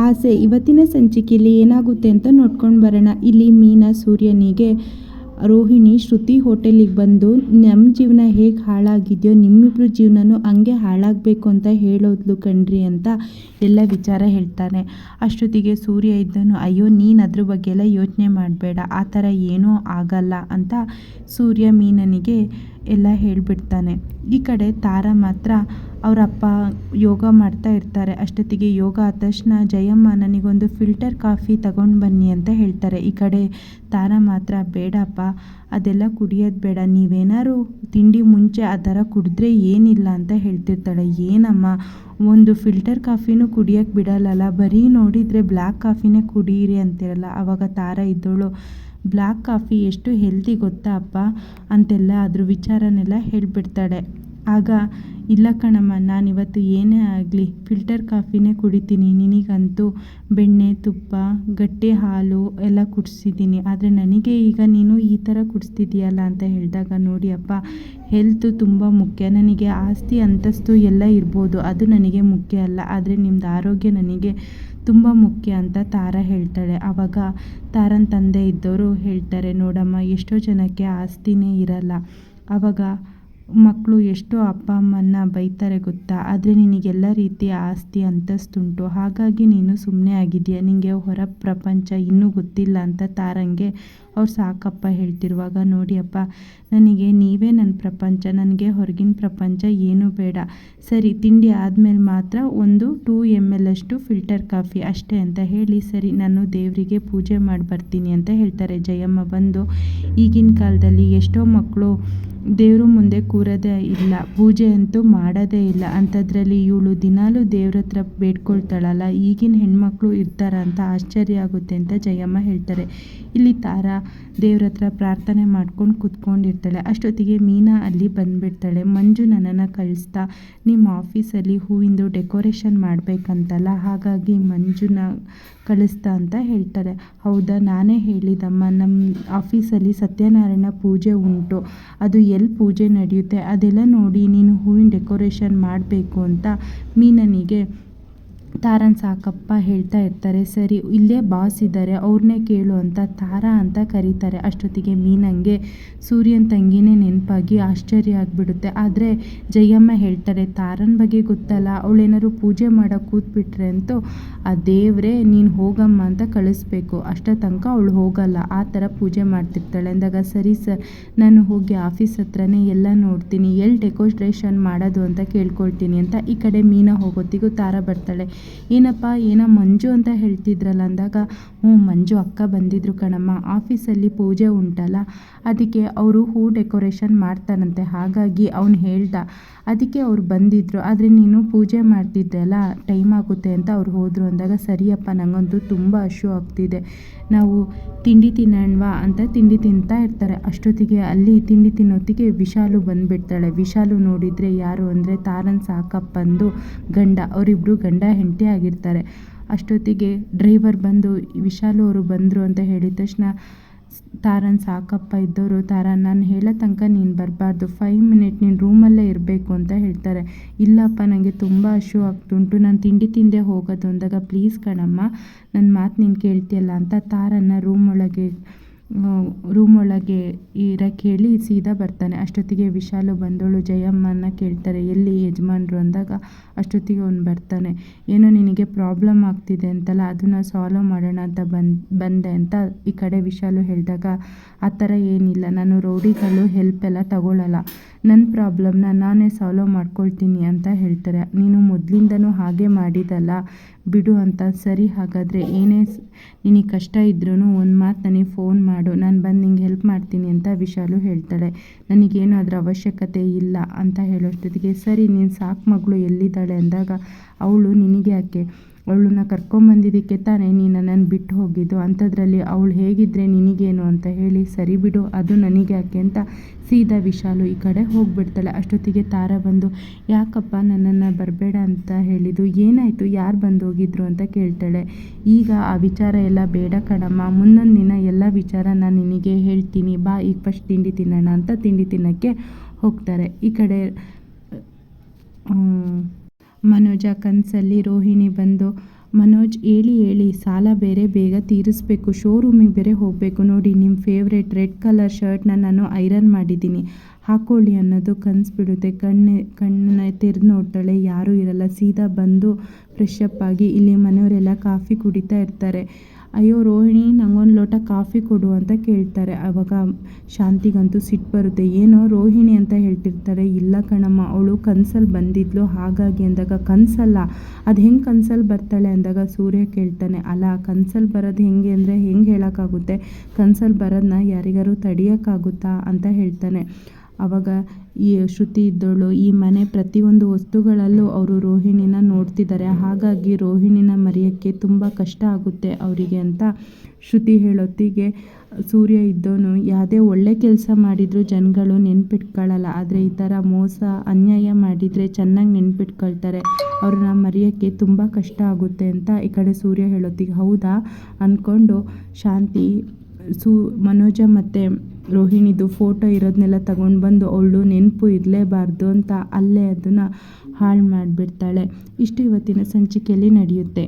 ಆಸೆ. ಇವತ್ತಿನ ಸಂಚಿಕೆಯಲ್ಲಿ ಏನಾಗುತ್ತೆ ಅಂತ ನೋಡ್ಕೊಂಡು ಬರೋಣ. ಇಲ್ಲಿ ಮೀನಾ ಸೂರ್ಯನಿಗೆ ರೋಹಿಣಿ ಶ್ರುತಿ ಹೋಟೆಲಿಗೆ ಬಂದು ನಮ್ಮ ಜೀವನ ಹೇಗೆ ಹಾಳಾಗಿದೆಯೋ ನಿಮ್ಮಿಬ್ರು ಜೀವನನೂ ಹಂಗೆ ಹಾಳಾಗಬೇಕು ಅಂತ ಹೇಳೋದ್ಲು ಕಣ್ರಿ ಅಂತ ಎಲ್ಲ ವಿಚಾರ ಹೇಳ್ತಾನೆ. ಅಷ್ಟೊತ್ತಿಗೆ ಸೂರ್ಯ ಇದ್ದನು, ಅಯ್ಯೋ ನೀನು ಅದ್ರ ಬಗ್ಗೆ ಎಲ್ಲ ಯೋಚನೆ ಮಾಡಬೇಡ, ಆ ಥರ ಏನೂ ಆಗಲ್ಲ ಅಂತ ಸೂರ್ಯ ಮೀನನಿಗೆ ಎಲ್ಲ ಹೇಳಿಬಿಡ್ತಾನೆ. ಈ ಕಡೆ ತಾರಾ ಮಾತ್ರ ಅವ್ರ ಅಪ್ಪ ಯೋಗ ಮಾಡ್ತಾ ಇರ್ತಾರೆ. ಅಷ್ಟೊತ್ತಿಗೆ ಯೋಗ ಆದ ತಕ್ಷಣ ಜಯಮ್ಮ ನನಗೊಂದು ಫಿಲ್ಟರ್ ಕಾಫಿ ತಗೊಂಡು ಬನ್ನಿ ಅಂತ ಹೇಳ್ತಾರೆ. ಈ ಕಡೆ ತಾರಾ ಮಾತ್ರ ಬೇಡಪ್ಪ ಅದೆಲ್ಲ ಕುಡಿಯೋದು ಬೇಡ, ನೀವೇನಾದ್ರು ತಿಂಡಿ ಮುಂಚೆ ಆ ಥರ ಕುಡಿದ್ರೆ ಏನಿಲ್ಲ ಅಂತ ಹೇಳ್ತಿರ್ತಾಳೆ. ಏನಮ್ಮ ಒಂದು ಫಿಲ್ಟರ್ ಕಾಫಿನೂ ಕುಡಿಯೋಕ್ಕೆ ಬಿಡಲ್ಲಲ್ಲ, ಬರೀ ನೋಡಿದರೆ ಬ್ಲ್ಯಾಕ್ ಕಾಫಿನೇ ಕುಡೀರಿ ಅಂತಿರಲ್ಲ. ಆವಾಗ ತಾರಾ ಇದ್ದೋಳು, ಬ್ಲ್ಯಾಕ್ ಕಾಫಿ ಎಷ್ಟು ಹೆಲ್ದಿ ಗೊತ್ತಾ ಅಪ್ಪ ಅಂತೆಲ್ಲ ಅದ್ರ ವಿಚಾರನೆಲ್ಲ ಹೇಳಿಬಿಡ್ತಾಳೆ. ಆಗ ಇಲ್ಲ ಕಣಮ್ಮ, ನಾನಿವತ್ತು ಏನೇ ಆಗಲಿ ಫಿಲ್ಟರ್ ಕಾಫಿನೇ ಕುಡಿತೀನಿ, ನಿನಗಂತೂ ಬೆಣ್ಣೆ ತುಪ್ಪ ಗಟ್ಟಿ ಹಾಲು ಎಲ್ಲ ಕುಡಿಸಿದ್ದೀನಿ, ಆದರೆ ನನಗೆ ಈಗ ನೀನು ಈ ಥರ ಕುಡಿಸ್ತಿದ್ದೀಯಲ್ಲ ಅಂತ ಹೇಳಿದಾಗ, ನೋಡಿ ಅಪ್ಪ ಹೆಲ್ತು ತುಂಬ ಮುಖ್ಯ, ನನಗೆ ಆಸ್ತಿ ಅಂತಸ್ತು ಎಲ್ಲ ಇರ್ಬೋದು, ಅದು ನನಗೆ ಮುಖ್ಯ ಅಲ್ಲ, ಆದರೆ ನಿಮ್ಮದು ಆರೋಗ್ಯ ನನಗೆ ತುಂಬ ಮುಖ್ಯ ಅಂತ ತಾರಾ ಹೇಳ್ತಾಳೆ. ಆವಾಗ ತಾರನ ತಂದೆ ಇದ್ದವರು ಹೇಳ್ತಾರೆ, ನೋಡಮ್ಮ ಎಷ್ಟೋ ಜನಕ್ಕೆ ಆಸ್ತಿನೇ ಇರಲ್ಲ, ಆವಾಗ ಮಕ್ಕಳು ಎಷ್ಟೋ ಅಪ್ಪ ಅಮ್ಮನ್ನ ಬೈತಾರೆ ಗೊತ್ತಾ, ಆದರೆ ನಿನಗೆಲ್ಲ ರೀತಿಯ ಆಸ್ತಿ ಅಂತಸ್ತುಂಟು, ಹಾಗಾಗಿ ನೀನು ಸುಮ್ಮನೆ ಆಗಿದೆಯಾ, ನಿನಗೆ ಹೊರ ಪ್ರಪಂಚ ಇನ್ನೂ ಗೊತ್ತಿಲ್ಲ ಅಂತ ತಾರಂಗೆ ಅವ್ರು ಸಾಕಪ್ಪ ಹೇಳ್ತಿರುವಾಗ, ನೋಡಿ ಅಪ್ಪ ನನಗೆ ನೀವೇ ನನ್ನ ಪ್ರಪಂಚ, ನನಗೆ ಹೊರಗಿನ ಪ್ರಪಂಚ ಏನೂ ಬೇಡ, ಸರಿ ತಿಂಡಿ ಆದಮೇಲೆ ಮಾತ್ರ ಒಂದು 2 ml ಅಷ್ಟು ಫಿಲ್ಟರ್ ಕಾಫಿ ಅಷ್ಟೇ ಅಂತ ಹೇಳಿ, ಸರಿ ನಾನು ದೇವರಿಗೆ ಪೂಜೆ ಮಾಡಿ ಬರ್ತೀನಿ ಅಂತ ಹೇಳ್ತಾರೆ. ಜಯಮ್ಮ ಬಂದು, ಈಗಿನ ಕಾಲದಲ್ಲಿ ಎಷ್ಟೋ ಮಕ್ಕಳು ದೇವ್ರ ಮುಂದೆ ಕೂರೋದೇ ಇಲ್ಲ, ಪೂಜೆ ಅಂತೂ ಮಾಡೋದೇ ಇಲ್ಲ, ಅಂಥದ್ರಲ್ಲಿ ಇವಳು ದಿನಾಲೂ ದೇವ್ರ ಹತ್ರ ಬೇಡ್ಕೊಳ್ತಾಳಲ್ಲ, ಈಗಿನ ಹೆಣ್ಮಕ್ಳು ಇರ್ತಾರ ಅಂತ ಆಶ್ಚರ್ಯ ಆಗುತ್ತೆ ಅಂತ ಜಯಮ್ಮ ಹೇಳ್ತಾರೆ. ಇಲ್ಲಿ ತಾರಾ ದೇವ್ರ ಹತ್ರ ಪ್ರಾರ್ಥನೆ ಮಾಡ್ಕೊಂಡು ಕೂತ್ಕೊಂಡಿರ್ತಾಳೆ. ಅಷ್ಟೊತ್ತಿಗೆ ಮೀನಾ ಅಲ್ಲಿ ಬಂದುಬಿಡ್ತಾಳೆ. ಮಂಜು ನನ್ನನ್ನು ಕಳಿಸ್ತಾ ನಿಮ್ಮ ಆಫೀಸಲ್ಲಿ ಹೂವಿಂದು ಡೆಕೋರೇಷನ್ ಮಾಡಬೇಕಂತಲ್ಲ, ಹಾಗಾಗಿ ಮಂಜುನ ಕಳಿಸ್ತಾ ಅಂತ ಹೇಳ್ತಾರೆ. ಹೌದಾ, ನಾನೇ ಹೇಳಿದಮ್ಮ, ನಮ್ಮ ಆಫೀಸಲ್ಲಿ ಸತ್ಯನಾರಾಯಣ ಪೂಜೆ ಉಂಟು, ಅದು ಎಲ್ಲಿ ಪೂಜೆ ನಡೆಯುತ್ತೆ ಅದೆಲ್ಲ ನೋಡಿ ನೀನು ಹೂವಿನ ಡೆಕೋರೇಷನ್ ಮಾಡಬೇಕು ಅಂತ ಮೀನನಿಗೆ ತಾರನ್ ಸಾಕಪ್ಪ ಹೇಳ್ತಾ ಇರ್ತಾರೆ. ಸರಿ ಇಲ್ಲೇ ಬಾಸ್ ಇದ್ದಾರೆ ಅವ್ರನ್ನೇ ಕೇಳು ಅಂತ ತಾರಾ ಅಂತ ಕರೀತಾರೆ. ಅಷ್ಟೊತ್ತಿಗೆ ಮೀನಂಗೆ ಸೂರ್ಯನ ತಂಗಿನೇ ನೆನಪಾಗಿ ಆಶ್ಚರ್ಯ ಆಗಿಬಿಡುತ್ತೆ. ಆದರೆ ಜಯಮ್ಮ ಹೇಳ್ತಾರೆ, ತಾರನ ಬಗ್ಗೆ ಗೊತ್ತಲ್ಲ, ಅವಳೇನಾದ್ರು ಪೂಜೆ ಮಾಡೋಕೆ ಕೂತ್ಬಿಟ್ರೆ ಅಂತೂ ಆ ದೇವರೇ ನೀನು ಹೋಗಮ್ಮ ಅಂತ ಕಳಿಸ್ಬೇಕು, ಅಷ್ಟೋ ತನಕ ಅವಳು ಹೋಗಲ್ಲ, ಆ ಥರ ಪೂಜೆ ಮಾಡ್ತಿರ್ತಾಳೆ ಅಂದಾಗ, ಸರಿ ಸರ್ ನಾನು ಹೋಗಿ ಆಫೀಸ್ ಹತ್ರನೇ ಎಲ್ಲ ನೋಡ್ತೀನಿ, ಎಲ್ಲಿ ಡೆಕೋರೇಷನ್ ಮಾಡೋದು ಅಂತ ಕೇಳ್ಕೊಳ್ತೀನಿ ಅಂತ ಈ ಕಡೆ ಮೀನಾ ಹೋಗೋತ್ತಿಗೂ ತಾರಾ ಬರ್ತಾಳೆ. ಏನಪ್ಪ ಏನೋ ಮಂಜು ಅಂತ ಹೇಳ್ತಿದ್ರಲ್ಲ ಅಂದಾಗ, ಮಂಜು ಅಕ್ಕ ಬಂದಿದ್ರು ಕಣಮ್ಮ, ಆಫೀಸಲ್ಲಿ ಪೂಜೆ ಉಂಟಲ್ಲ ಅದಕ್ಕೆ ಅವರು ಹೂ ಡೆಕೋರೇಷನ್ ಮಾಡ್ತಾರಂತೆ, ಹಾಗಾಗಿ ಅವ್ನು ಹೇಳ್ದ, ಅದಕ್ಕೆ ಅವ್ರು ಬಂದಿದ್ದರು, ಆದರೆ ನೀನು ಪೂಜೆ ಮಾಡ್ತಿದ್ದೆಲ್ಲ ಟೈಮ್ ಆಗುತ್ತೆ ಅಂತ ಅವ್ರು ಹೋದರು ಅಂದಾಗ, ಸರಿಯಪ್ಪ ನನಗಂತೂ ತುಂಬ ಹಶು ಆಗ್ತಿದೆ, ನಾವು ತಿಂಡಿ ತಿನ್ನೋಣವಾ ಅಂತ ತಿಂಡಿ ತಿಂತಾ ಇರ್ತಾರೆ. ಅಷ್ಟೊತ್ತಿಗೆ ಅಲ್ಲಿ ತಿಂಡಿ ತಿನ್ನೋತ್ತಿಗೆ ವಿಶಾಲು ಬಂದುಬಿಡ್ತಾಳೆ. ವಿಶಾಲು ನೋಡಿದರೆ ಯಾರು ಅಂದರೆ ತಾರನ್ ಸಾಕಪ್ಪಂದು ಗಂಡ, ಅವರಿಬ್ಬರು ಗಂಡ ಹೆಂಡತಿ ಆಗಿರ್ತಾರೆ. ಅಷ್ಟೊತ್ತಿಗೆ ಡ್ರೈವರ್ ಬಂದು ವಿಶಾಲು ಅವರು ಬಂದರು ಅಂತ ಹೇಳಿದ ತಕ್ಷಣ ತಾರನ್ ಸಾಕಪ್ಪ ಇದ್ದವರು, ತಾರಾ ನಾನು ಹೇಳೋ ತನಕ ನೀನು ಬರಬಾರ್ದು, 5 ಮಿನಿಟ್ ನೀನು ರೂಮಲ್ಲೇ ಇರಬೇಕು ಅಂತ ಹೇಳ್ತಾರೆ. ಇಲ್ಲಪ್ಪ ನನಗೆ ತುಂಬ ಹಶು ಆಗ್ತುಂಟು, ನಾನು ತಿಂಡಿ ತಿಂದೇ ಹೋಗೋದು ಅಂದಾಗ, ಪ್ಲೀಸ್ ಕಣಮ್ಮ ನನ್ನ ಮಾತು ನೀನು ಕೇಳ್ತೀಯಲ್ಲ ಅಂತ ತಾರನ್ನ ರೂಮೊಳಗೆ ಇರಕ್ಕೆ ಹೇಳಿ ಸೀದಾ ಬರ್ತಾನೆ. ಅಷ್ಟೊತ್ತಿಗೆ ವಿಶಾಲು ಬಂದವಳು ಜಯಮ್ಮನ ಕೇಳ್ತಾರೆ, ಎಲ್ಲಿ ಯಜಮಾನ್ರು ಅಂದಾಗ, ಅಷ್ಟೊತ್ತಿಗೆ ಅವ್ನು ಬರ್ತಾನೆ. ಏನೋ ನಿನಗೆ ಪ್ರಾಬ್ಲಮ್ ಆಗ್ತಿದೆ ಅಂತಲ್ಲ, ಅದನ್ನು ಸಾಲ್ವ್ ಮಾಡೋಣ ಅಂತ ಬಂದೆ ಅಂತ ಈ ಕಡೆ ವಿಶಾಲು ಹೇಳಿದಾಗ, ಆ ಥರ ಏನಿಲ್ಲ, ನಾನು ರೌಡಿಗಳು ಹೆಲ್ಪ್ ಎಲ್ಲ ತಗೊಳ್ಳಲ್ಲ, ನನ್ನ ಪ್ರಾಬ್ಲಮ್ನ ನಾನೇ ಸಾಲ್ವ್ ಮಾಡ್ಕೊಳ್ತೀನಿ ಅಂತ ಹೇಳ್ತಾರೆ. ನೀನು ಮೊದಲಿಂದನೂ ಹಾಗೆ ಮಾಡಿದಲ್ಲ ಬಿಡು ಅಂತ, ಸರಿ ಹಾಗಾದರೆ ಏನೇ ನಿನಗೆ ಕಷ್ಟ ಇದ್ರೂ ಒಂದು ಮಾತು ನನಗೆ ಫೋನ್ ಮಾಡು, ನಾನು ಬಂದು ನಿಂಗೆ ಹೆಲ್ಪ್ ಮಾಡ್ತೀನಿ ಅಂತ ವಿಶಾಲು ಹೇಳ್ತಾಳೆ. ನನಗೇನು ಅದರ ಅವಶ್ಯಕತೆ ಇಲ್ಲ ಅಂತ ಹೇಳೋಷ್ಟೊತ್ತಿಗೆ, ಸರಿ ನೀನು ಸಾಕು ಮಗಳು ಎಲ್ಲಿದ್ದಾಳೆ ಅಂದಾಗ, ಅವಳು ನಿನಗೆ ಯಾಕೆ, ಅವಳನ್ನ ಕರ್ಕೊಂಬಂದಿದ್ದಕ್ಕೆ ತಾನೇ ನೀನು ನನ್ನನ್ನು ಬಿಟ್ಟು ಹೋಗಿದ್ದು, ಅಂಥದ್ರಲ್ಲಿ ಅವಳು ಹೇಗಿದ್ದರೆ ನಿನಗೇನು ಅಂತ ಹೇಳಿ, ಸರಿ ಬಿಡು ಅದು ನನಗೆ ಯಾಕೆ ಅಂತ ಸೀದಾ ವಿಶಾಲು ಈ ಕಡೆ ಹೋಗಿಬಿಡ್ತಾಳೆ. ಅಷ್ಟೊತ್ತಿಗೆ ತಾರಾ ಬಂದು, ಯಾಕಪ್ಪ ನನ್ನನ್ನು ಬರಬೇಡ ಅಂತ ಹೇಳಿದ್ದು, ಏನಾಯಿತು, ಯಾರು ಬಂದು ಹೋಗಿದ್ರು ಅಂತ ಕೇಳ್ತಾಳೆ. ಈಗ ಆ ವಿಚಾರ ಎಲ್ಲ ಬೇಡ ಕಣಮ್ಮ, ಮುಂದೊಂದು ದಿನ ಎಲ್ಲ ವಿಚಾರ ನಾನು ನಿನಗೆ ಹೇಳ್ತೀನಿ, ಬಾ ಈಗ ಫಸ್ಟ್ ತಿಂಡಿ ತಿನ್ನೋಣ ಅಂತ ತಿಂಡಿ ತಿನ್ನೋಕ್ಕೆ ಹೋಗ್ತಾರೆ. ಈ ಕಡೆ ಮನೋಜ ಕನಸಲ್ಲಿ ರೋಹಿಣಿ ಬಂದು ಮನೋಜ್ ಹೇಳಿ ಸಾಲ ಬೇರೆ ಬೇಗ ತೀರಿಸ್ಬೇಕು, ಶೋರೂಮಿಗೆ ಬೇರೆ ಹೋಗಬೇಕು. ನೋಡಿ ನಿಮ್ಮ ಫೇವ್ರೇಟ್ ರೆಡ್ ಕಲರ್ ಶರ್ಟ್ನ ನಾನು ಐರನ್ ಮಾಡಿದ್ದೀನಿ, ಹಾಕ್ಕೊಳ್ಳಿ ಅನ್ನೋದು ಕನಸು ಬಿಡುತ್ತೆ. ಕಣ್ಣನ್ನ ತೆರೆದು ನೋಡ್ತಾಳೆ, ಯಾರೂ ಇರಲ್ಲ. ಸೀದಾ ಬಂದು ಫ್ರೆಶ್ ಅಪ್ ಆಗಿ ಇಲ್ಲಿ ಮನೆಯವರೆಲ್ಲ ಕಾಫಿ ಕುಡಿತಾ ಇರ್ತಾರೆ. ಅಯ್ಯೋ ರೋಹಿಣಿ, ನಂಗೊಂದು ಲೋಟ ಕಾಫಿ ಕೊಡು ಅಂತ ಕೇಳ್ತಾರೆ. ಆವಾಗ ಶಾಂತಿಗಂತೂ ಸಿಟ್ಟು ಬರುತ್ತೆ. ಏನೋ ರೋಹಿಣಿ ಅಂತ ಹೇಳ್ತಿರ್ತಾರೆ. ಇಲ್ಲ ಕಣಮ್ಮ, ಅವಳು ಕನಸಲ್ಲಿ ಬಂದಿದ್ಲು ಹಾಗಾಗಿ ಅಂದಾಗ, ಕನಸಲ್ಲ ಅದು ಹೆಂಗೆ ಕನಸಲ್ಲಿ ಬರ್ತಾಳೆ ಅಂದಾಗ ಸೂರ್ಯ ಕೇಳ್ತಾನೆ, ಅಲ್ಲ ಕನಸಲ್ಲಿ ಬರೋದು ಹೆಂಗೆ ಅಂದರೆ ಹೆಂಗೆ ಹೇಳೋಕ್ಕಾಗುತ್ತೆ, ಕನಸಲ್ಲಿ ಬರೋದನ್ನ ಯಾರಿಗಾರು ತಡೆಯೋಕ್ಕಾಗುತ್ತಾ ಅಂತ ಹೇಳ್ತಾನೆ. ಆವಾಗ ಈ ಶ್ರುತಿ ಇದ್ದವಳು ಈ ಮನೆ ಪ್ರತಿಯೊಂದು ವಸ್ತುಗಳಲ್ಲೂ ಅವರು ರೋಹಿಣಿನ ನೋಡ್ತಿದ್ದಾರೆ, ಹಾಗಾಗಿ ರೋಹಿಣಿನ ಮರೆಯೋಕ್ಕೆ ತುಂಬ ಕಷ್ಟ ಆಗುತ್ತೆ ಅವರಿಗೆ ಅಂತ ಶ್ರುತಿ ಹೇಳೋತ್ತಿಗೆ ಸೂರ್ಯ ಇದ್ದವನು ಯಾವುದೇ ಒಳ್ಳೆ ಕೆಲಸ ಮಾಡಿದರೂ ಜನಗಳು ನೆನ್ಪಿಟ್ಕೊಳ್ಳಲ್ಲ, ಆದರೆ ಈ ಥರ ಮೋಸ ಅನ್ಯಾಯ ಮಾಡಿದರೆ ಚೆನ್ನಾಗಿ ನೆನ್ಪಿಟ್ಕೊಳ್ತಾರೆ, ಅವ್ರನ್ನ ಮರೆಯೋಕ್ಕೆ ತುಂಬ ಕಷ್ಟ ಆಗುತ್ತೆ ಅಂತ ಈ ಕಡೆ ಸೂರ್ಯ ಹೇಳೋತ್ತಿಗೆ ಹೌದಾ ಅಂದ್ಕೊಂಡು ಶಾಂತಿ ಮನೋಜ ಮತ್ತು ರೋಹಿಣಿದು ಫೋಟೋ ಇರೋದನ್ನೆಲ್ಲ ತಗೊಂಡು ಬಂದು ಅವಳು ನೆನಪು ಇರಲೇಬಾರ್ದು ಅಂತ ಅಲ್ಲೇ ಅದನ್ನು ಹಾಳು ಮಾಡಿಬಿಡ್ತಾಳೆ. ಇಷ್ಟು ಇವತ್ತಿನ ಸಂಚಿಕೆಯಲ್ಲಿ ನಡೆಯುತ್ತೆ.